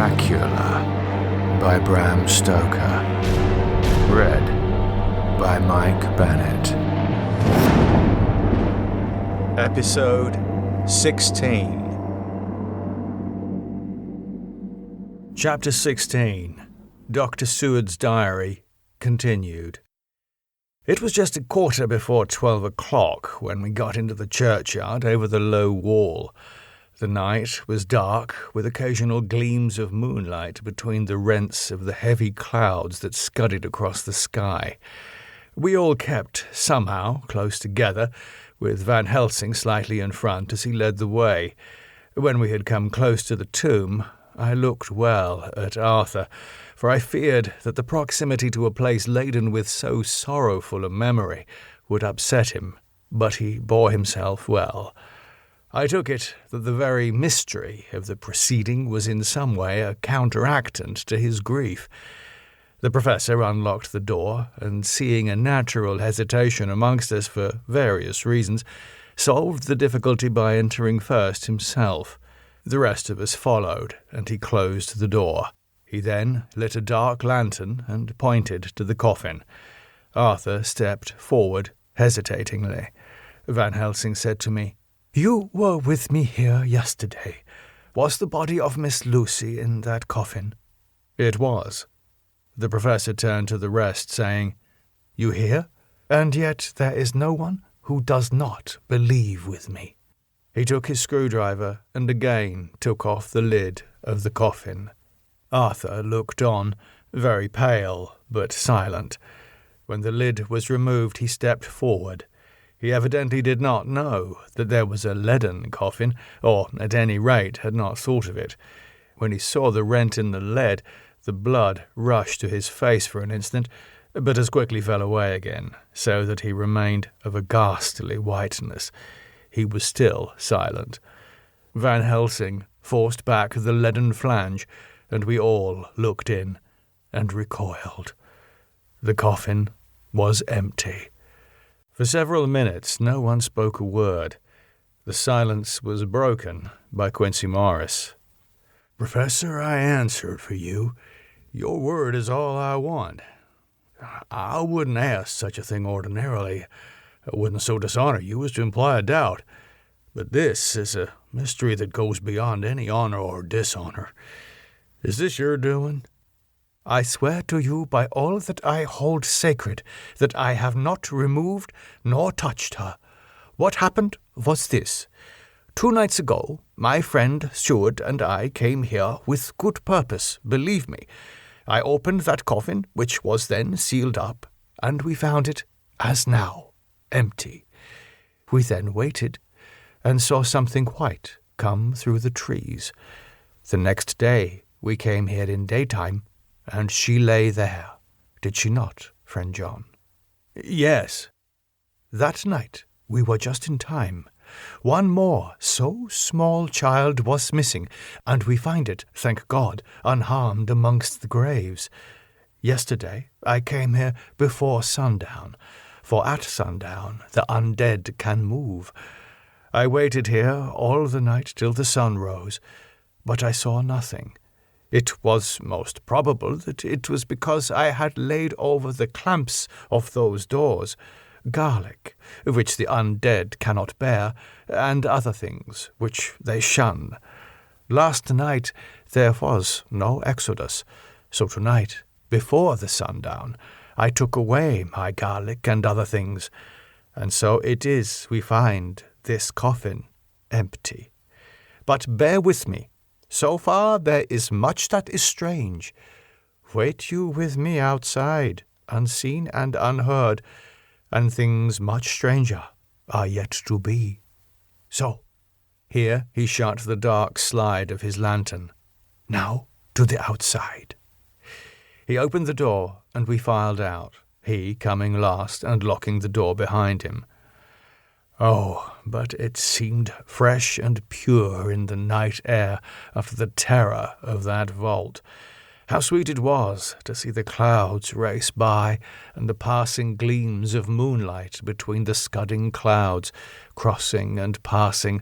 Dracula by Bram Stoker. Read by Mike Bennett. Episode 16. Chapter 16. Dr. Seward's Diary continued. It was just 12:15 o'clock when we got into the churchyard over the low wall. The night was dark, with occasional gleams of moonlight between the rents of the heavy clouds that scudded across the sky. We all kept, somehow, close together, with Van Helsing slightly in front as he led the way. When we had come close to the tomb, I looked well at Arthur, for I feared that the proximity to a place laden with so sorrowful a memory would upset him, but he bore himself well. I took it that the very mystery of the proceeding was in some way a counteractant to his grief. The professor unlocked the door, and seeing a natural hesitation amongst us for various reasons, solved the difficulty by entering first himself. The rest of us followed, and he closed the door. He then lit a dark lantern and pointed to the coffin. Arthur stepped forward hesitatingly. Van Helsing said to me, "You were with me here yesterday. Was the body of Miss Lucy in that coffin?" "It was." The professor turned to the rest, saying, "You hear? And yet there is no one who does not believe with me." He took his screwdriver and again took off the lid of the coffin. Arthur looked on, very pale but silent. When the lid was removed, he stepped forward. He evidently did not know that there was a leaden coffin, or at any rate had not thought of it. When he saw the rent in the lead, the blood rushed to his face for an instant, but as quickly fell away again, so that he remained of a ghastly whiteness. He was still silent. Van Helsing forced back the leaden flange, and we all looked in and recoiled. The coffin was empty. For several minutes no one spoke a word. The silence was broken by Quincy Morris. "Professor, I answered for you. Your word is all I want. I wouldn't ask such a thing ordinarily. I wouldn't so dishonor you as to imply a doubt. But this is a mystery that goes beyond any honor or dishonor. Is this your doing?" "I swear to you by all that I hold sacred that I have not removed nor touched her. What happened was this. 2 nights ago, my friend Seward and I came here with good purpose, believe me. I opened that coffin, which was then sealed up, and we found it, as now, empty. We then waited, and saw something white come through the trees. The next day we came here in daytime, and she lay there, did she not, friend John?" "Yes." "That night we were just in time. One more so small child was missing, and we find it, thank God, unharmed amongst the graves. Yesterday I came here before sundown, for at sundown the undead can move. I waited here all the night till the sun rose, but I saw nothing. It was most probable that it was because I had laid over the clamps of those doors garlic, which the undead cannot bear, and other things which they shun. Last night there was no exodus, so tonight, before the sundown, I took away my garlic and other things, and so it is we find this coffin empty. But bear with me. So far there is much that is strange. Wait you with me outside, unseen and unheard, and things much stranger are yet to be. So," here he shut the dark slide of his lantern, "now to the outside." He opened the door, and we filed out, he coming last and locking the door behind him. Oh, but it seemed fresh and pure in the night air after the terror of that vault. How sweet it was to see the clouds race by, and the passing gleams of moonlight between the scudding clouds, crossing and passing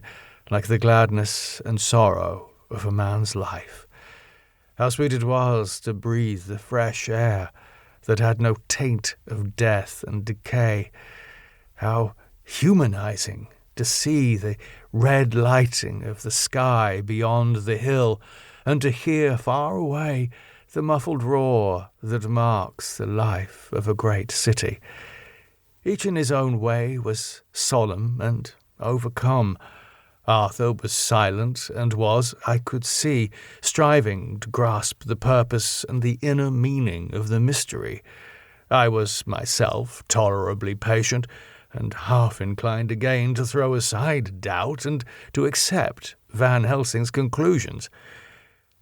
like the gladness and sorrow of a man's life. How sweet it was to breathe the fresh air that had no taint of death and decay. How humanizing to see the red lighting of the sky beyond the hill, and to hear far away the muffled roar that marks the life of a great city. Each in his own way was solemn and overcome. Arthur was silent and was, I could see, striving to grasp the purpose and the inner meaning of the mystery. I was myself tolerably patient, and half inclined again to throw aside doubt and to accept Van Helsing's conclusions.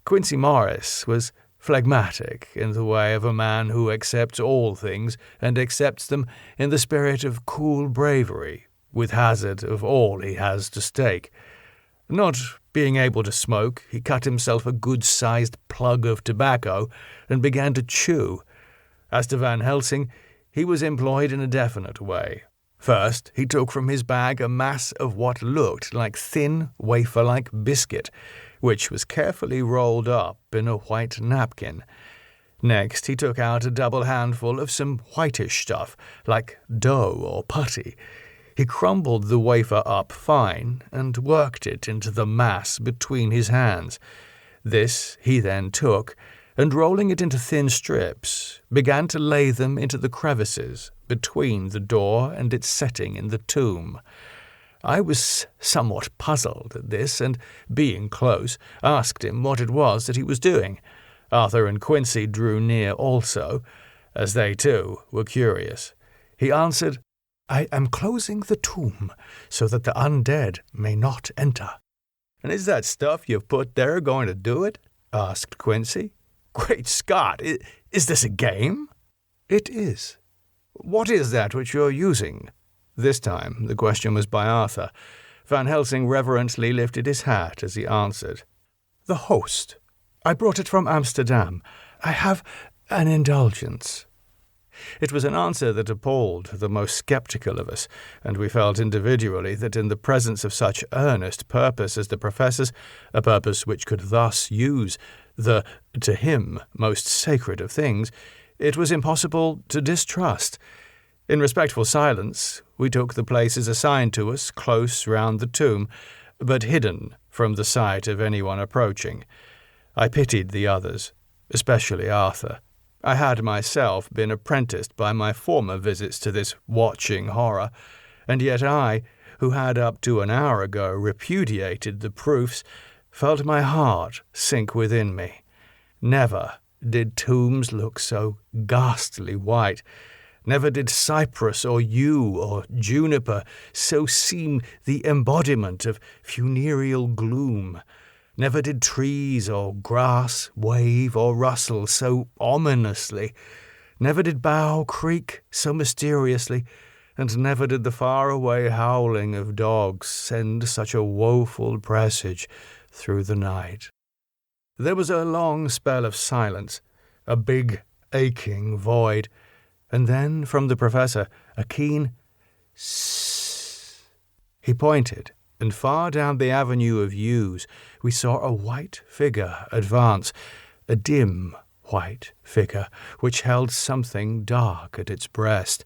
Quincy Morris was phlegmatic in the way of a man who accepts all things and accepts them in the spirit of cool bravery, with hazard of all he has to stake. Not being able to smoke, he cut himself a good-sized plug of tobacco and began to chew. As to Van Helsing, he was employed in a definite way. First, he took from his bag a mass of what looked like thin, wafer-like biscuit, which was carefully rolled up in a white napkin. Next, he took out a double handful of some whitish stuff, like dough or putty. He crumbled the wafer up fine and worked it into the mass between his hands. This he then took, and rolling it into thin strips, began to lay them into the crevices between the door and its setting in the tomb. I was somewhat puzzled at this, and, being close, asked him what it was that he was doing. Arthur and Quincy drew near also, as they too were curious. He answered, "I am closing the tomb so that the undead may not enter." "And is that stuff you've put there going to do it?" asked Quincy. "Great Scott! Is this a game?" "It is." "What is that which you're using?" This time the question was by Arthur. Van Helsing reverently lifted his hat as he answered. "The host. I brought it from Amsterdam. I have an indulgence." It was an answer that appalled the most sceptical of us, and we felt individually that in the presence of such earnest purpose as the Professor's, a purpose which could thus use the, to him, most sacred of things, it was impossible to distrust. In respectful silence, we took the places assigned to us close round the tomb, but hidden from the sight of anyone approaching. I pitied the others, especially Arthur. I had myself been apprenticed by my former visits to this watching horror, and yet I, who had up to an hour ago repudiated the proofs, felt my heart sink within me. Never did tombs look so ghastly white. Never did cypress or yew or juniper so seem the embodiment of funereal gloom. Never did trees or grass wave or rustle so ominously. Never did bough creak so mysteriously, and never did the far-away howling of dogs send such a woeful presage through the night. There was a long spell of silence, a big, aching void, and then from the Professor a keen "sssss." He pointed, and far down the avenue of yews we saw a white figure advance, a dim white figure which held something dark at its breast.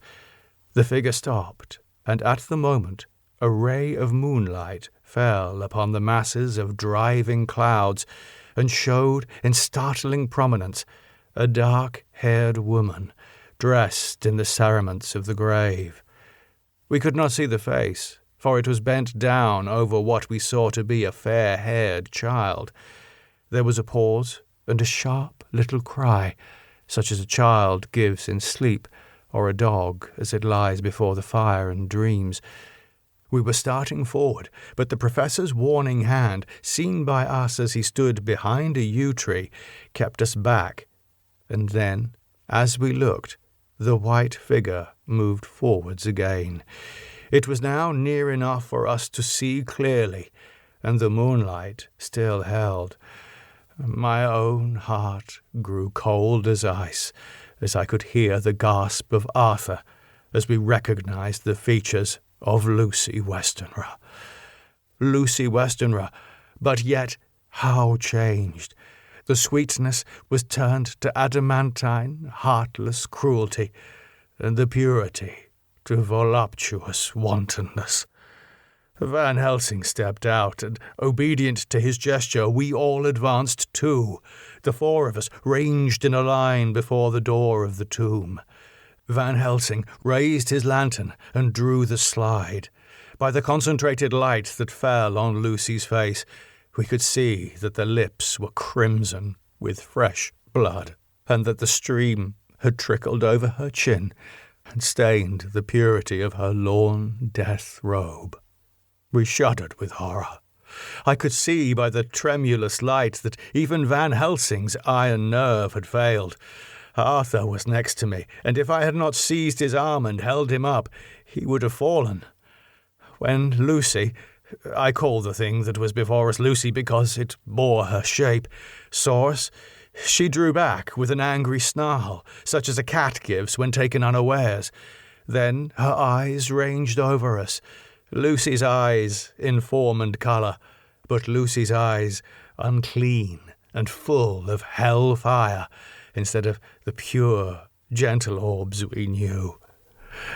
The figure stopped, and at the moment a ray of moonlight fell upon the masses of driving clouds, and showed in startling prominence a dark-haired woman, dressed in the cerements of the grave. We could not see the face, for it was bent down over what we saw to be a fair-haired child. There was a pause, and a sharp little cry, such as a child gives in sleep, or a dog as it lies before the fire and dreams. We were starting forward, but the Professor's warning hand, seen by us as he stood behind a yew tree, kept us back. And then, as we looked, the white figure moved forwards again. It was now near enough for us to see clearly, and the moonlight still held. My own heart grew cold as ice, as I could hear the gasp of Arthur as we recognized the features of Lucy Westenra. Lucy Westenra, but yet how changed! The sweetness was turned to adamantine, heartless cruelty, and the purity to voluptuous wantonness. Van Helsing stepped out, and, obedient to his gesture, we all advanced too. The four of us ranged in a line before the door of the tomb. Van Helsing raised his lantern and drew the slide. By the concentrated light that fell on Lucy's face, we could see that the lips were crimson with fresh blood, and that the stream had trickled over her chin and stained the purity of her lawn death robe. We shuddered with horror. I could see by the tremulous light that even Van Helsing's iron nerve had failed. Arthur was next to me, and if I had not seized his arm and held him up, he would have fallen. When Lucy, I call the thing that was before us Lucy because it bore her shape, saw us, she drew back with an angry snarl, such as a cat gives when taken unawares. Then her eyes ranged over us. Lucy's eyes in form and colour, but Lucy's eyes unclean and full of hell fire, instead of the pure, gentle orbs we knew.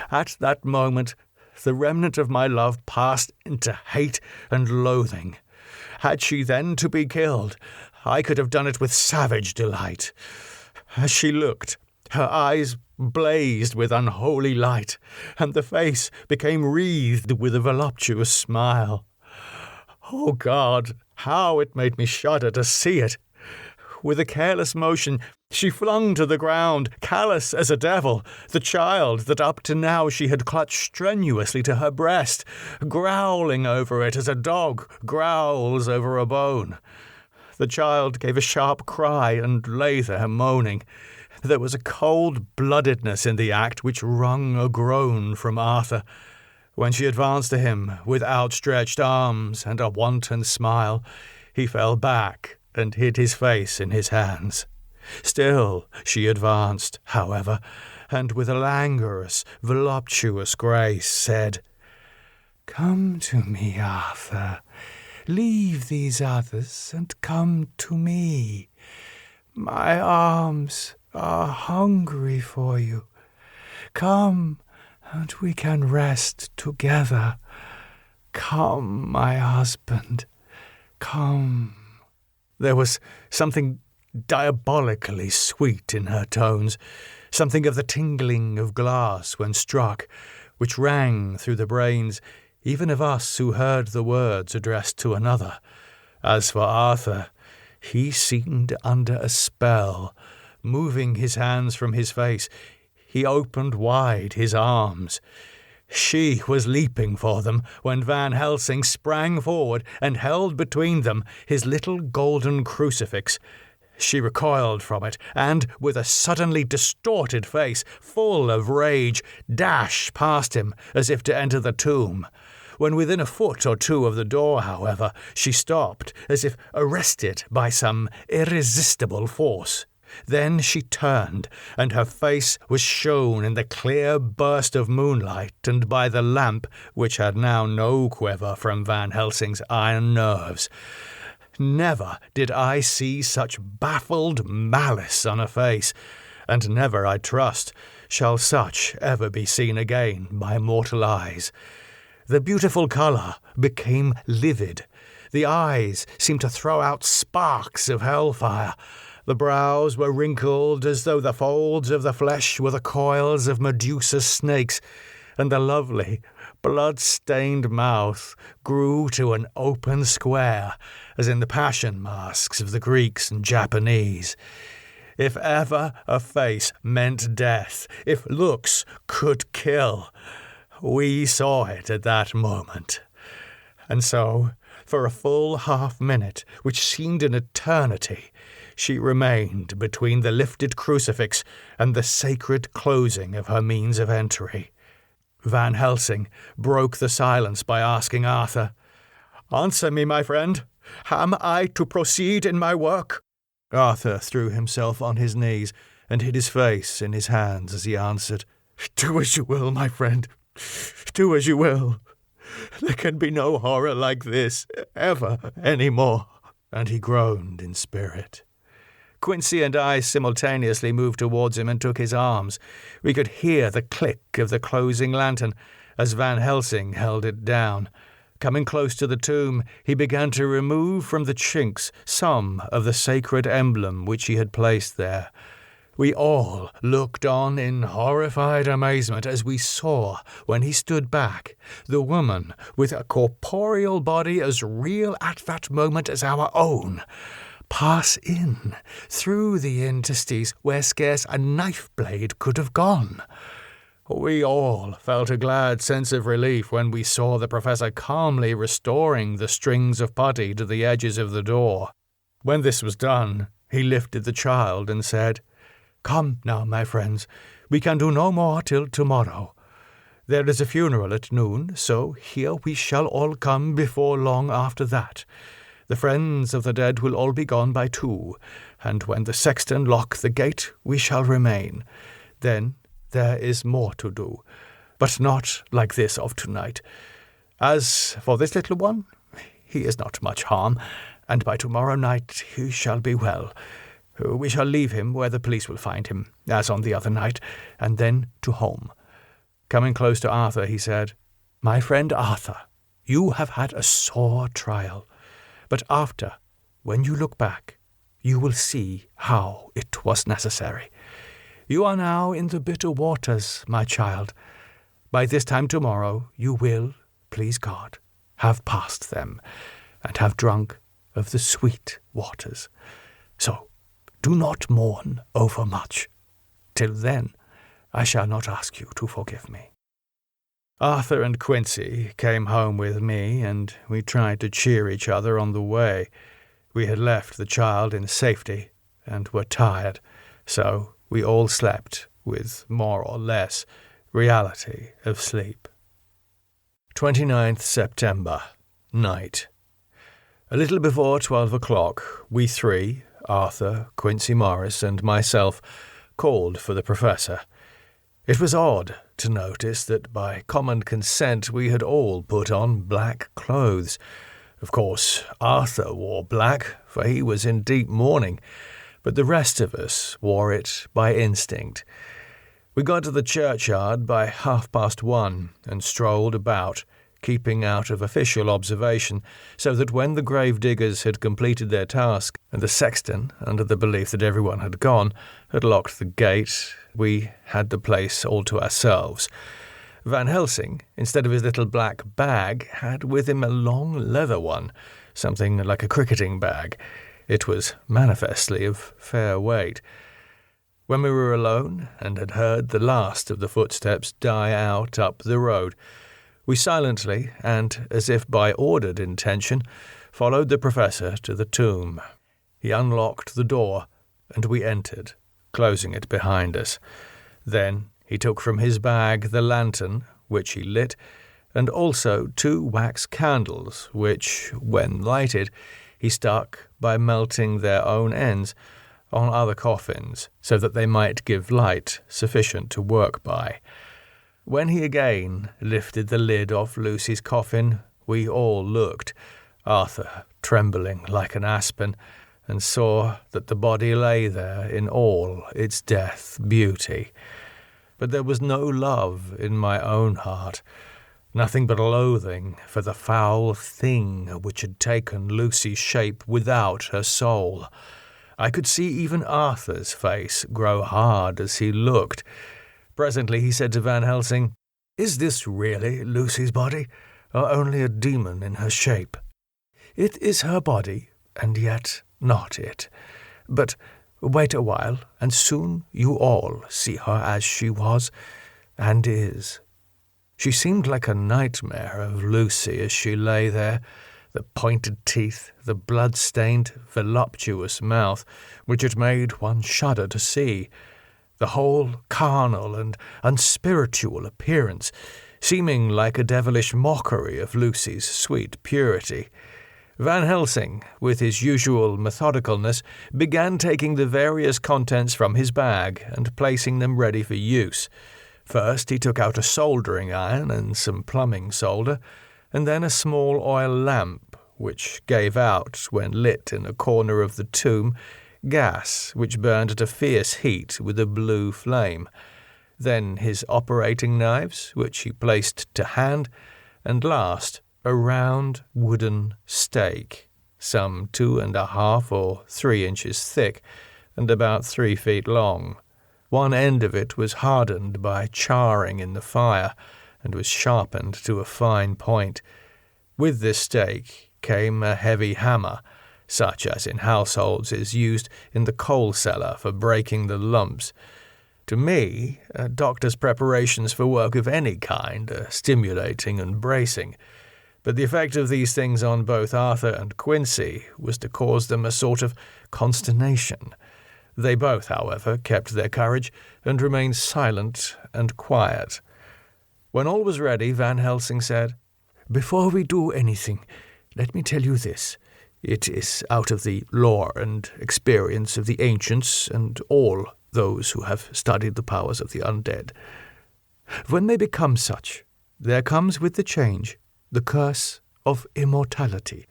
At that moment, the remnant of my love passed into hate and loathing. Had she then to be killed, I could have done it with savage delight. As she looked, her eyes blazed with unholy light, and the face became wreathed with a voluptuous smile. Oh God, how it made me shudder to see it! With a careless motion, she flung to the ground, callous as a devil, the child that up to now she had clutched strenuously to her breast, growling over it as a dog growls over a bone. The child gave a sharp cry and lay there moaning. There was a cold-bloodedness in the act which wrung a groan from Arthur. When she advanced to him with outstretched arms and a wanton smile, he fell back and hid his face in his hands. Still she advanced, however, and with a languorous, voluptuous grace said, "Come to me, Arthur. Leave these others and come to me. My arms are hungry for you. Come, and we can rest together. Come, my husband, come." There was something diabolically sweet in her tones, something of the tingling of glass when struck, which rang through the brains even of us who heard the words addressed to another. As for Arthur, he seemed under a spell. Moving his hands from his face, he opened wide his arms. She was leaping for them when Van Helsing sprang forward and held between them his little golden crucifix. She recoiled from it, and, with a suddenly distorted face, full of rage, dashed past him as if to enter the tomb. When within a foot or two of the door, however, she stopped, as if arrested by some irresistible force. Then she turned, and her face was shown in the clear burst of moonlight and by the lamp, which had now no quiver from Van Helsing's iron nerves. Never did I see such baffled malice on a face, and never, I trust, shall such ever be seen again by mortal eyes. The beautiful colour became livid. The eyes seemed to throw out sparks of hellfire. The brows were wrinkled as though the folds of the flesh were the coils of Medusa's snakes, and the lovely, blood-stained mouth grew to an open square, as in the passion masks of the Greeks and Japanese. If ever a face meant death, if looks could kill, we saw it at that moment. And so, for a full half-minute, which seemed an eternity, she remained between the lifted crucifix and the sacred closing of her means of entry. Van Helsing broke the silence by asking Arthur, "Answer me, my friend. Am I to proceed in my work?" Arthur threw himself on his knees and hid his face in his hands as he answered, "Do as you will, my friend. Do as you will. There can be no horror like this ever any more." And he groaned in spirit. Quincy and I simultaneously moved towards him and took his arms. We could hear the click of the closing lantern as Van Helsing held it down. Coming close to the tomb, he began to remove from the chinks some of the sacred emblem which he had placed there. We all looked on in horrified amazement as we saw, when he stood back, the woman with a corporeal body as real at that moment as our own, pass in through the interstices where scarce a knife blade could have gone. We all felt a glad sense of relief when we saw the professor calmly restoring the strings of putty to the edges of the door. When this was done, he lifted the child and said, "Come now, my friends, we can do no more till tomorrow. There is a funeral at noon, so here we shall all come before long after that. The friends of the dead will all be gone by 2, and when the sexton lock the gate, we shall remain. Then there is more to do, but not like this of tonight. As for this little one, he is not much harm, and by tomorrow night he shall be well. We shall leave him where the police will find him, as on the other night, and then to home." Coming close to Arthur, he said, "My friend Arthur, you have had a sore trial, but after, when you look back, you will see how it was necessary. You are now in the bitter waters, my child. By this time tomorrow you will, please God, have passed them, and have drunk of the sweet waters. So do not mourn overmuch. Till then, I shall not ask you to forgive me." Arthur and Quincy came home with me, and we tried to cheer each other on the way. We had left the child in safety, and were tired, so we all slept with more or less reality of sleep. 29th September, night. A little before 12 o'clock, we 3, Arthur, Quincy Morris, and myself, called for the professor. It was odd to notice that by common consent we had all put on black clothes. Of course, Arthur wore black, for he was in deep mourning, but the rest of us wore it by instinct. We got to the churchyard by 1:30 and strolled about, keeping out of official observation, so that when the grave diggers had completed their task, and the sexton, under the belief that everyone had gone, had locked the gate, we had the place all to ourselves. Van Helsing, instead of his little black bag, had with him a long leather one, something like a cricketing bag. It was manifestly of fair weight. When we were alone, and had heard the last of the footsteps die out up the road, we silently, and as if by ordered intention, followed the professor to the tomb. He unlocked the door, and we entered, closing it behind us. Then he took from his bag the lantern, which he lit, and also 2 wax candles, which, when lighted, he stuck by melting their own ends on other coffins, so that they might give light sufficient to work by. When he again lifted the lid off Lucy's coffin, we all looked, Arthur trembling like an aspen, and saw that the body lay there in all its death beauty. But there was no love in my own heart, nothing but loathing for the foul thing which had taken Lucy's shape without her soul. I could see even Arthur's face grow hard as he looked. Presently he said to Van Helsing, "Is this really Lucy's body, or only a demon in her shape?" "It is her body, and yet not it. But wait a while, and soon you all see her as she was, and is. She seemed like a nightmare of Lucy as she lay there, the pointed teeth, the blood-stained, voluptuous mouth, which it made one shudder to see, the whole carnal and unspiritual appearance, seeming like a devilish mockery of Lucy's sweet purity. Van Helsing, with his usual methodicalness, began taking the various contents from his bag and placing them ready for use. First he took out a soldering iron and some plumbing solder, and then a small oil lamp, which gave out when lit in a corner of the tomb, gas which burned at a fierce heat with a blue flame, then his operating knives, which he placed to hand, and last, a round wooden stake, some 2.5 or 3 inches thick, and about 3 feet long. One end of it was hardened by charring in the fire, and was sharpened to a fine point. With this stake came a heavy hammer, such as in households is used in the coal cellar for breaking the lumps. To me, a doctor's preparations for work of any kind are stimulating and bracing, but the effect of these things on both Arthur and Quincy was to cause them a sort of consternation. They both, however, kept their courage and remained silent and quiet. When all was ready, Van Helsing said, "Before we do anything, let me tell you this. It is out of the lore and experience of the ancients and all those who have studied the powers of the undead. When they become such, there comes with the change the curse of immortality.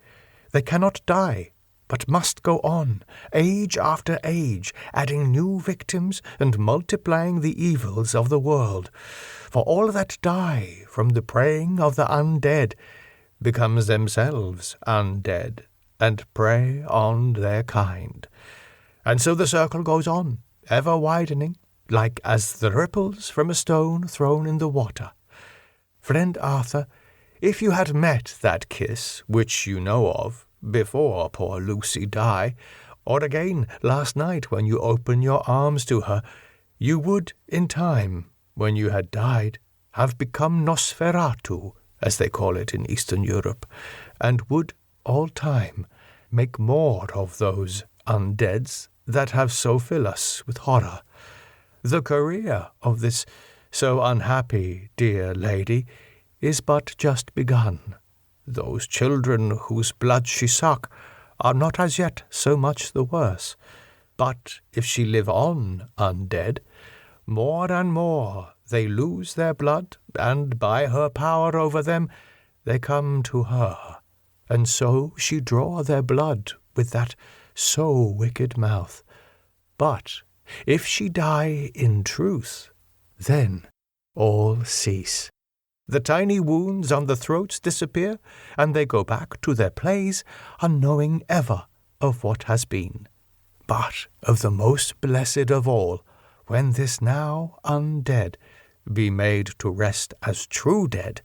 They cannot die, but must go on, age after age, adding new victims and multiplying the evils of the world. For all that die from the preying of the undead becomes themselves undead, and prey on their kind. And so the circle goes on, ever widening, like as the ripples from a stone thrown in the water. Friend Arthur, if you had met that kiss, which you know of, before poor Lucy died, or again last night when you opened your arms to her, you would, in time, when you had died, have become Nosferatu, as they call it in Eastern Europe, and would, all time, make more of those undeads that have so fill us with horror. The career of this so unhappy dear lady is but just begun. Those children whose blood she suck are not as yet so much the worse. But if she live on undead, more and more they lose their blood, and by her power over them they come to her. And so she draw their blood with that so wicked mouth. But if she die in truth, then all cease. The tiny wounds on the throats disappear, and they go back to their plays, unknowing ever of what has been. But of the most blessed of all, when this now undead be made to rest as true dead,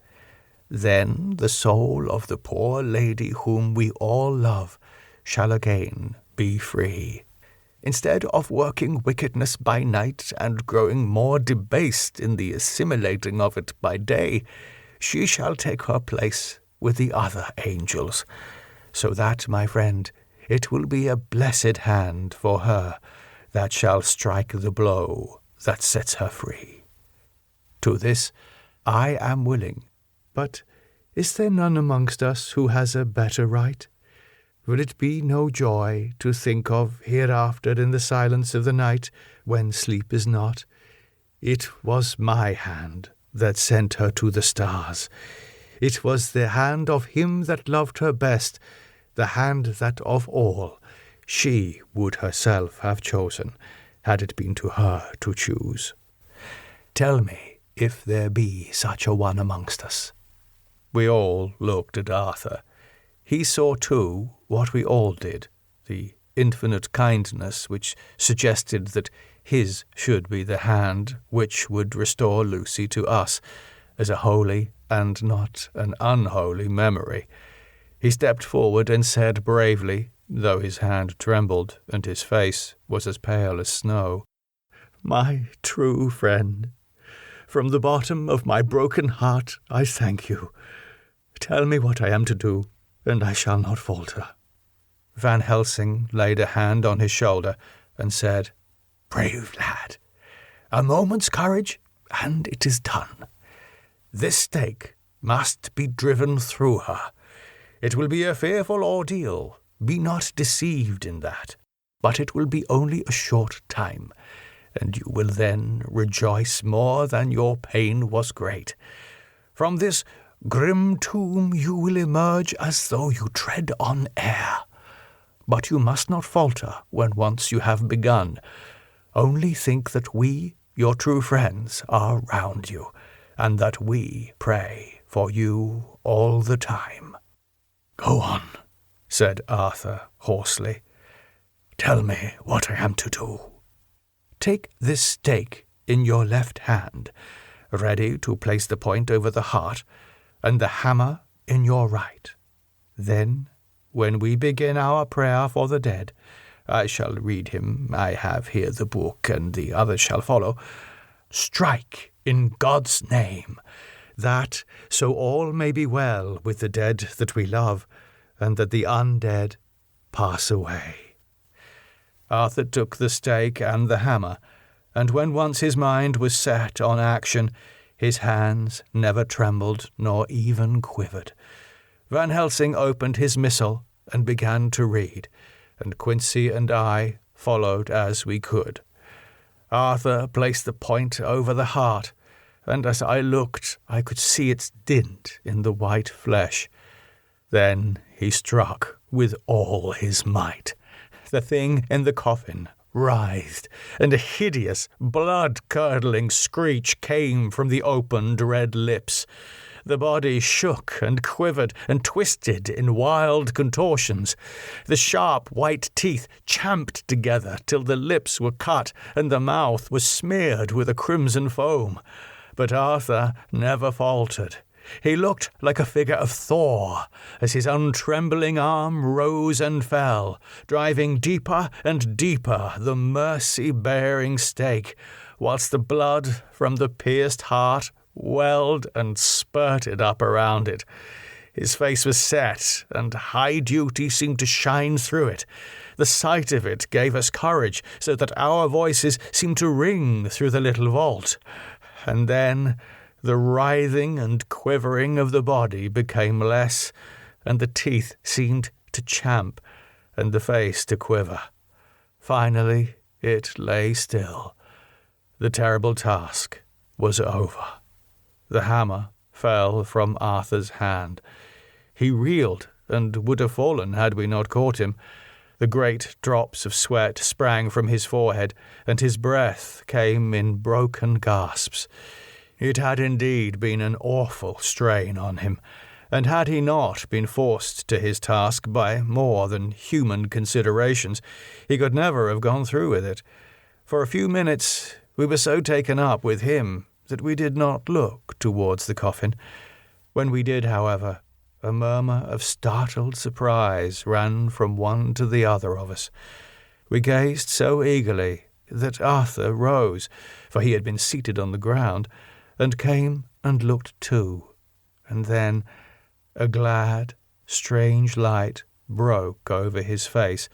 then the soul of the poor lady whom we all love shall again be free. Instead of working wickedness by night and growing more debased in the assimilating of it by day, she shall take her place with the other angels, so that, my friend, it will be a blessed hand for her that shall strike the blow that sets her free. To this I am willing, but is there none amongst us who has a better right? Will it be no joy to think of hereafter in the silence of the night, when sleep is not? It was my hand that sent her to the stars. It was the hand of him that loved her best, the hand that of all she would herself have chosen, had it been to her to choose. Tell me if there be such a one amongst us." We all looked at Arthur. He saw, too, what we all did, the infinite kindness which suggested that his should be the hand which would restore Lucy to us as a holy and not an unholy memory. He stepped forward and said bravely, though his hand trembled and his face was as pale as snow, "My true friend, from the bottom of my broken heart I thank you. Tell me what I am to do, and I shall not falter." Van Helsing laid a hand on his shoulder and said, "Brave lad, a moment's courage, and it is done. This stake must be driven through her. It will be a fearful ordeal, be not deceived in that, but it will be only a short time, and you will then rejoice more than your pain was great. From this grim tomb you will emerge as though you tread on air. But you must not falter when once you have begun. Only think that we, your true friends, are round you, and that we pray for you all the time." "Go on," said Arthur hoarsely. "Tell me what I am to do." "Take this stake in your left hand, ready to place the point over the heart, and the hammer in your right. Then, when we begin our prayer for the dead, I shall read him. I have here the book, and the others shall follow. Strike in God's name, that so all may be well with the dead that we love, and that the undead pass away." Arthur took the stake and the hammer, and when once his mind was set on action, his hands never trembled nor even quivered. Van Helsing opened his missal and began to read, and Quincy and I followed as we could. Arthur placed the point over the heart, and as I looked, I could see its dint in the white flesh. Then he struck with all his might. The thing in the coffin writhed, and a hideous, blood-curdling screech came from the opened red lips. The body shook and quivered and twisted in wild contortions. The sharp white teeth champed together till the lips were cut and the mouth was smeared with a crimson foam. But Arthur never faltered. He looked like a figure of Thor as his untrembling arm rose and fell, driving deeper and deeper the mercy-bearing stake, whilst the blood from the pierced heart welled and spurted up around it. His face was set, and high duty seemed to shine through it. The sight of it gave us courage, so that our voices seemed to ring through the little vault. And then the writhing and quivering of the body became less, and the teeth seemed to champ, and the face to quiver. Finally, it lay still. The terrible task was over. The hammer fell from Arthur's hand. He reeled, and would have fallen had we not caught him. The great drops of sweat sprang from his forehead, and his breath came in broken gasps. It had indeed been an awful strain on him, and had he not been forced to his task by more than human considerations, he could never have gone through with it. For a few minutes we were so taken up with him that we did not look towards the coffin. When we did, however, a murmur of startled surprise ran from one to the other of us. We gazed so eagerly that Arthur rose, for he had been seated on the ground, and came and looked too. And then a glad, strange light broke over his face,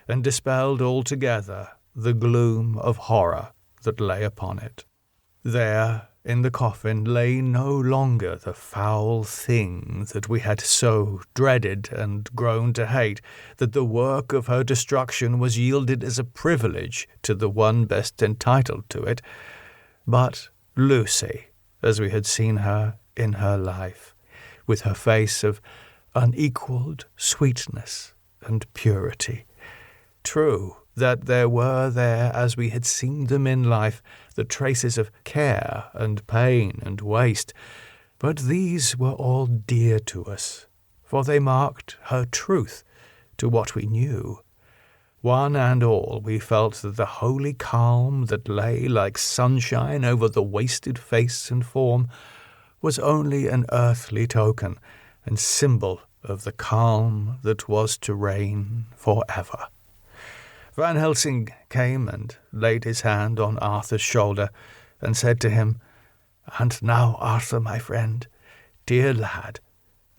and dispelled altogether the gloom of horror that lay upon it. There, in the coffin, lay no longer the foul thing that we had so dreaded and grown to hate, that the work of her destruction was yielded as a privilege to the one best entitled to it, but Lucy, as we had seen her in her life, with her face of unequalled sweetness and purity. True that there were there, as we had seen them in life, the traces of care and pain and waste, but these were all dear to us, for they marked her truth to what we knew. One and all we felt that the holy calm that lay like sunshine over the wasted face and form was only an earthly token and symbol of the calm that was to reign forever. Van Helsing came and laid his hand on Arthur's shoulder and said to him, "And now, Arthur, my friend, dear lad,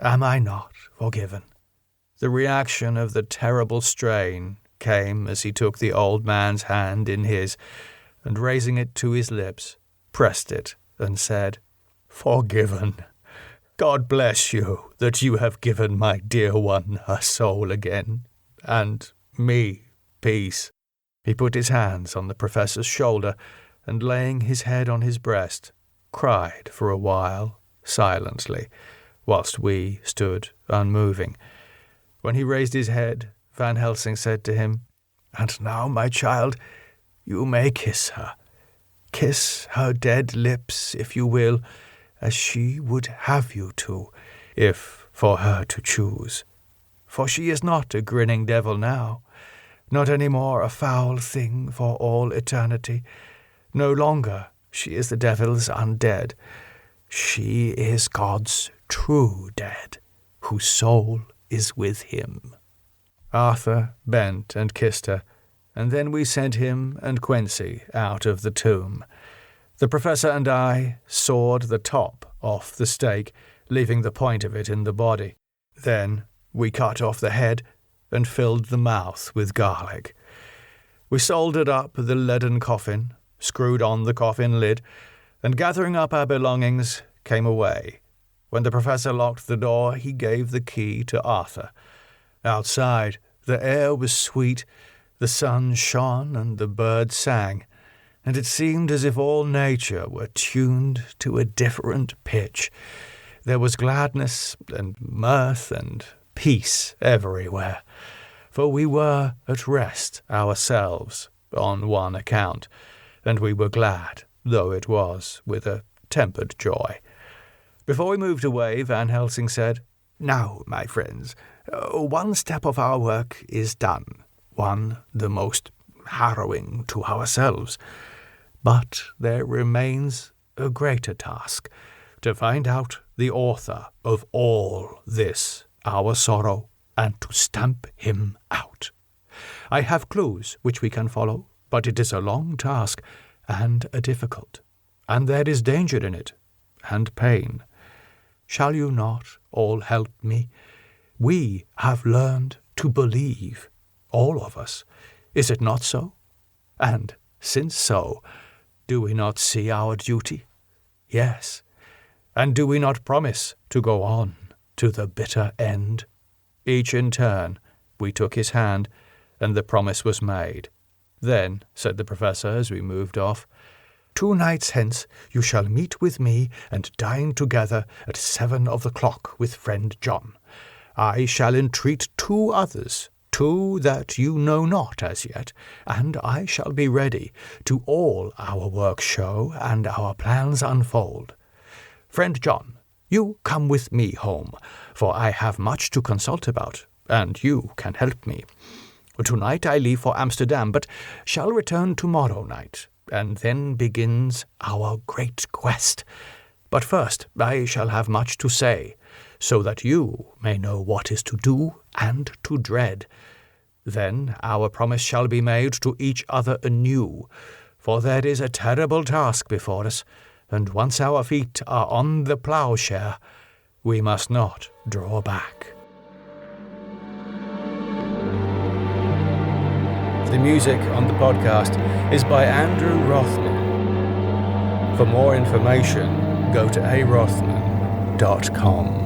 am I not forgiven?" The reaction of the terrible strain came as he took the old man's hand in his, and raising it to his lips, pressed it and said, "Forgiven. God bless you that you have given my dear one her soul again, and me peace." He put his hands on the professor's shoulder, and laying his head on his breast, cried for a while, silently, whilst we stood unmoving. When he raised his head, Van Helsing said to him. "And now, my child, you may kiss her. Kiss her dead lips, if you will, as she would have you to, if for her to choose. For she is not a grinning devil now, not any more a foul thing for all eternity. No longer she is the devil's undead. She is God's true dead, whose soul is with him." Arthur bent and kissed her, and then we sent him and Quincy out of the tomb. The professor and I sawed the top off the stake, leaving the point of it in the body. Then we cut off the head and filled the mouth with garlic. We soldered up the leaden coffin, screwed on the coffin lid, and gathering up our belongings, came away. When the professor locked the door, he gave the key to Arthur. Outside, the air was sweet, the sun shone and the birds sang, and it seemed as if all nature were tuned to a different pitch. There was gladness and mirth and peace everywhere, for we were at rest ourselves on one account, and we were glad, though it was with a tempered joy. Before we moved away, Van Helsing said, "Now, my friends, one step of our work is done, one the most harrowing to ourselves. But there remains a greater task, to find out the author of all this, our sorrow, and to stamp him out. I have clues which we can follow, but it is a long task, and a difficult, and there is danger in it, and pain. Shall you not all help me? We have learned to believe, all of us. Is it not so? And, since so, do we not see our duty? Yes. And do we not promise to go on to the bitter end?" Each in turn, we took his hand, and the promise was made. "Then," said the professor as we moved off, 2 nights hence you shall meet with me and dine together at 7 of the clock with friend John. I shall entreat 2 others, 2 that you know not as yet, and I shall be ready to all our work show and our plans unfold. Friend John, you come with me home, for I have much to consult about, and you can help me. Tonight I leave for Amsterdam, but shall return tomorrow night, and then begins our great quest. But first I shall have much to say, so that you may know what is to do and to dread. Then our promise shall be made to each other anew, for there is a terrible task before us, and once our feet are on the ploughshare, we must not draw back." The music on the podcast is by Andrew Rothman. For more information, go to arothman.com.